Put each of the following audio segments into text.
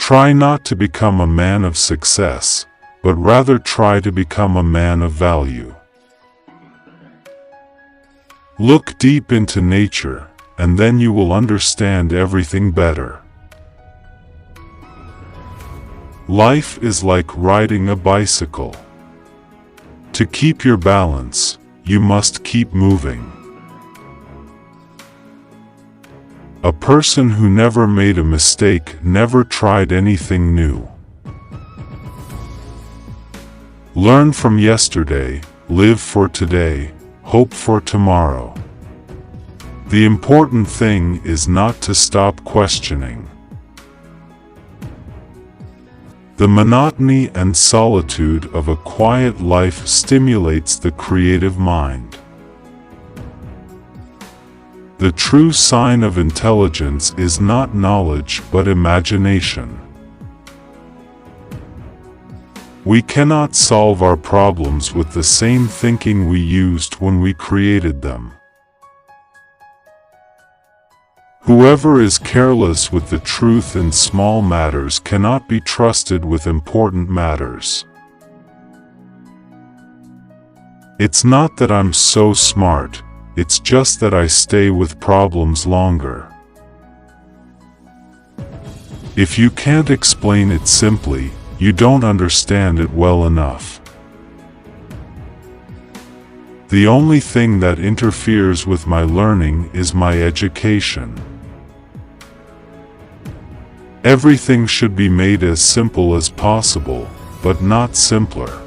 Try not to become a man of success, but rather try to become a man of value. Look deep into nature, and then you will understand everything better. Life is like riding a bicycle. To keep your balance, you must keep moving. A person who never made a mistake never tried anything new. Learn from yesterday, live for today, hope for tomorrow. The important thing is not to stop questioning. The monotony and solitude of a quiet life stimulates the creative mind. The true sign of intelligence is not knowledge but imagination. We cannot solve our problems with the same thinking we used when we created them. Whoever is careless with the truth in small matters cannot be trusted with important matters. It's not that I'm so smart, it's just that I stay with problems longer. If you can't explain it simply, you don't understand it well enough. The only thing that interferes with my learning is my education. Everything should be made as simple as possible, but not simpler.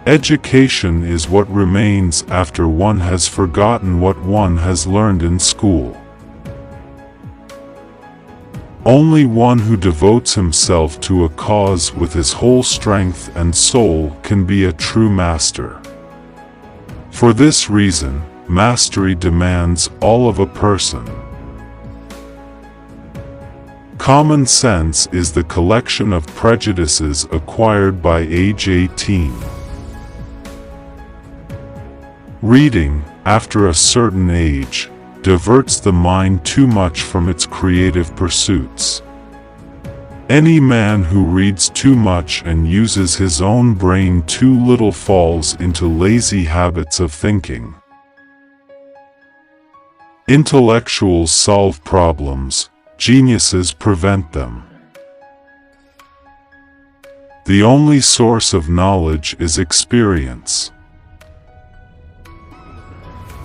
Education is what remains after one has forgotten what one has learned in school. Only one who devotes himself to a cause with his whole strength and soul can be a true master. For this reason, mastery demands all of a person. Common sense is the collection of prejudices acquired by age 18. Reading, after a certain age, diverts the mind too much from its creative pursuits. Any man who reads too much and uses his own brain too little falls into lazy habits of thinking. Intellectuals solve problems, geniuses prevent them. The only source of knowledge is experience.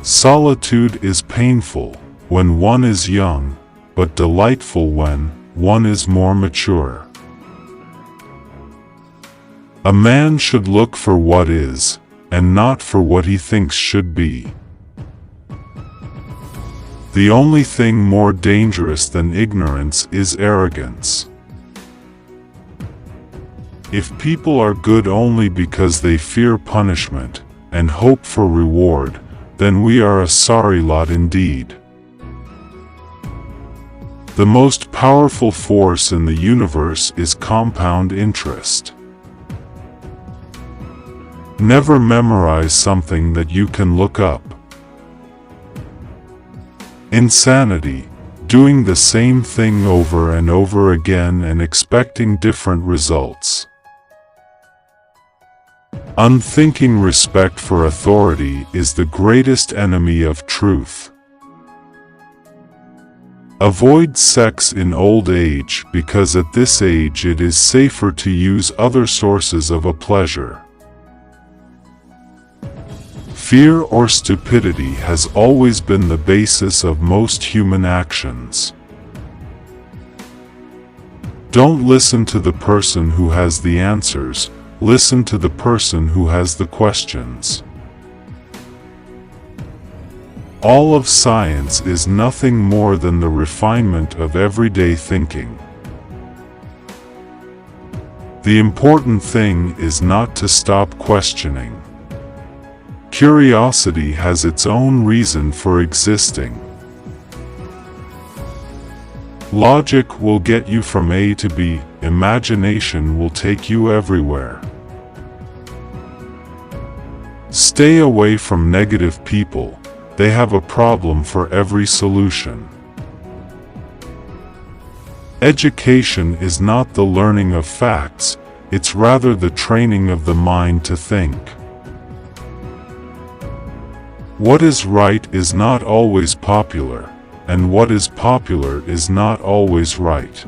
Solitude is painful when one is young, but delightful when one is more mature. A man should look for what is, and not for what he thinks should be. The only thing more dangerous than ignorance is arrogance. If people are good only because they fear punishment, and hope for reward, then we are a sorry lot indeed. The most powerful force in the universe is compound interest. Never memorize something that you can look up. Insanity, doing the same thing over and over again and expecting different results. Unthinking respect for authority is the greatest enemy of truth. Avoid sex in old age because at this age it is safer to use other sources of a pleasure. Fear or stupidity has always been the basis of most human actions. Don't listen to the person who has the answers. Listen to the person who has the questions. All of science is nothing more than the refinement of everyday thinking. The important thing is not to stop questioning. Curiosity has its own reason for existing. Logic will get you from A to B, imagination will take you everywhere. Stay away from negative people, they have a problem for every solution. Education is not the learning of facts, it's rather the training of the mind to think. What is right is not always popular, and what is popular is not always right.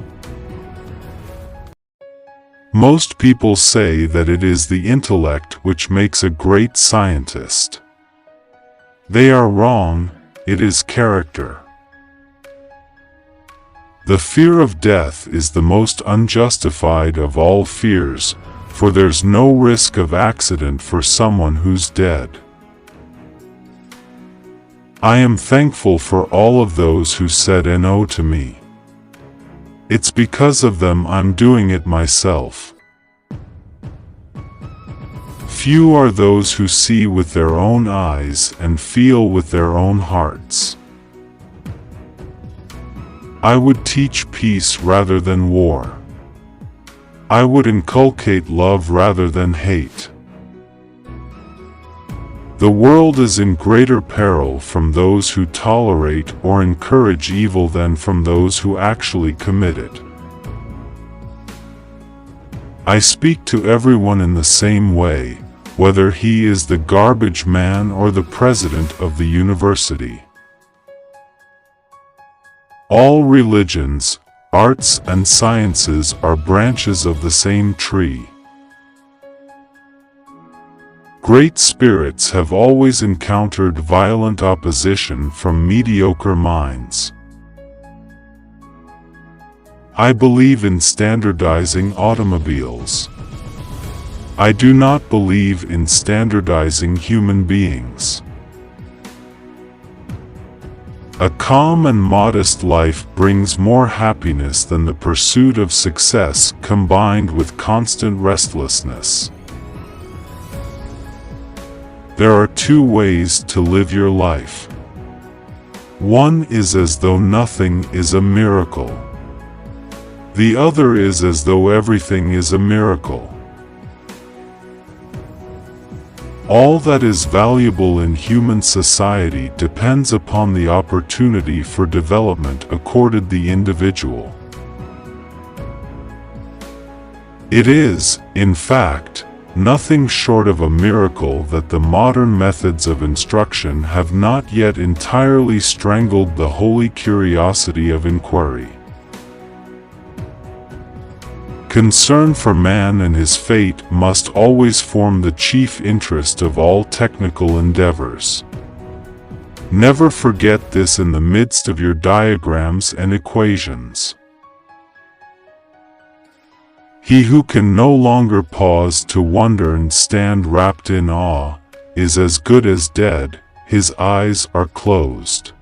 Most people say that it is the intellect which makes a great scientist. They are wrong, it is character. The fear of death is the most unjustified of all fears, for there's no risk of accident for someone who's dead. I am thankful for all of those who said no to me. It's because of them I'm doing it myself. Few are those who see with their own eyes and feel with their own hearts. I would teach peace rather than war. I would inculcate love rather than hate. The world is in greater peril from those who tolerate or encourage evil than from those who actually commit it. I speak to everyone in the same way, whether he is the garbage man or the president of the university. All religions, arts and sciences are branches of the same tree. Great spirits have always encountered violent opposition from mediocre minds. I believe in standardizing automobiles. I do not believe in standardizing human beings. A calm and modest life brings more happiness than the pursuit of success combined with constant restlessness. There are two ways to live your life. One is as though nothing is a miracle. The other is as though everything is a miracle. All that is valuable in human society depends upon the opportunity for development accorded the individual. It is, in fact, nothing short of a miracle that the modern methods of instruction have not yet entirely strangled the holy curiosity of inquiry. Concern for man and his fate must always form the chief interest of all technical endeavors. Never forget this in the midst of your diagrams and equations. He who can no longer pause to wonder and stand wrapped in awe, is as good as dead, his eyes are closed.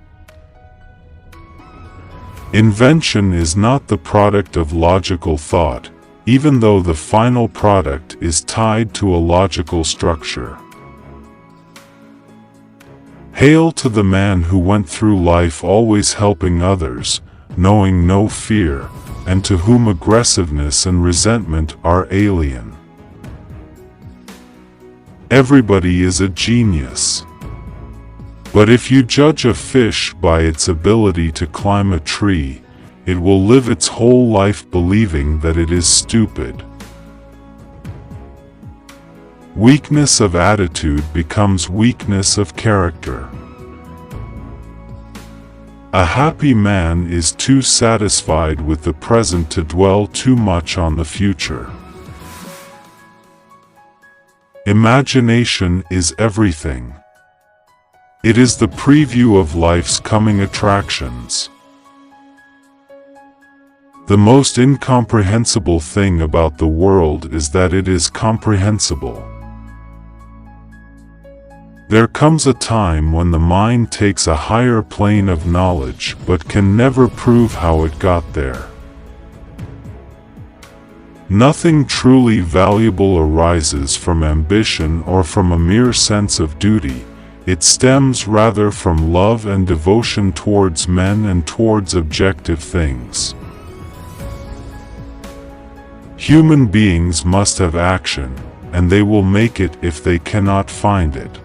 Invention is not the product of logical thought, even though the final product is tied to a logical structure. Hail to the man who went through life always helping others, knowing no fear, and to whom aggressiveness and resentment are alien. Everybody is a genius. But if you judge a fish by its ability to climb a tree, it will live its whole life believing that it is stupid. Weakness of attitude becomes weakness of character. A happy man is too satisfied with the present to dwell too much on the future. Imagination is everything. It is the preview of life's coming attractions. The most incomprehensible thing about the world is that it is comprehensible. There comes a time when the mind takes a higher plane of knowledge but can never prove how it got there. Nothing truly valuable arises from ambition or from a mere sense of duty. It stems rather from love and devotion towards men and towards objective things. Human beings must have action, and they will make it if they cannot find it.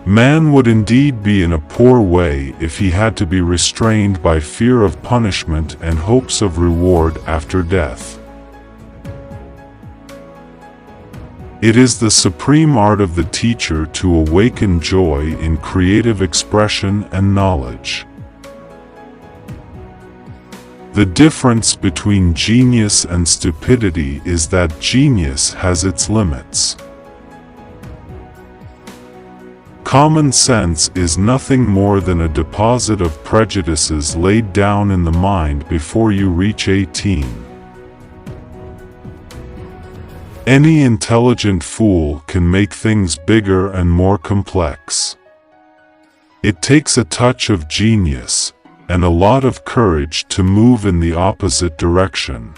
Man would indeed be in a poor way if he had to be restrained by fear of punishment and hopes of reward after death. It is the supreme art of the teacher to awaken joy in creative expression and knowledge. The difference between genius and stupidity is that genius has its limits. Common sense is nothing more than a deposit of prejudices laid down in the mind before you reach 18. Any intelligent fool can make things bigger and more complex. It takes a touch of genius and a lot of courage to move in the opposite direction.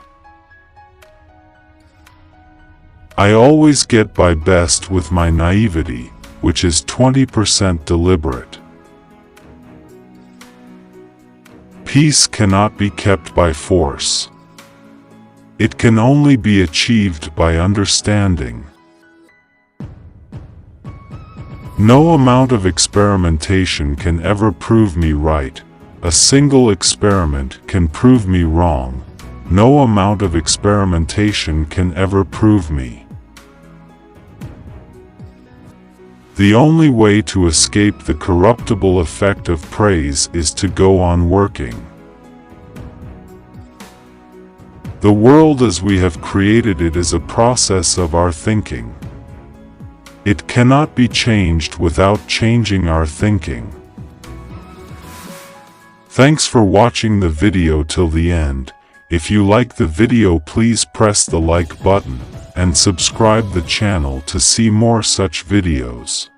I always get by best with my naivety, which is 20% deliberate. Peace cannot be kept by force. It can only be achieved by understanding. No amount of experimentation can ever prove me right. A single experiment can prove me wrong. No amount of experimentation can ever prove me. The only way to escape the corruptible effect of praise is to go on working. The world as we have created it is a process of our thinking. It cannot be changed without changing our thinking. Thanks for watching the video till the end. If you like the video, please press the like button and subscribe the channel to see more such videos.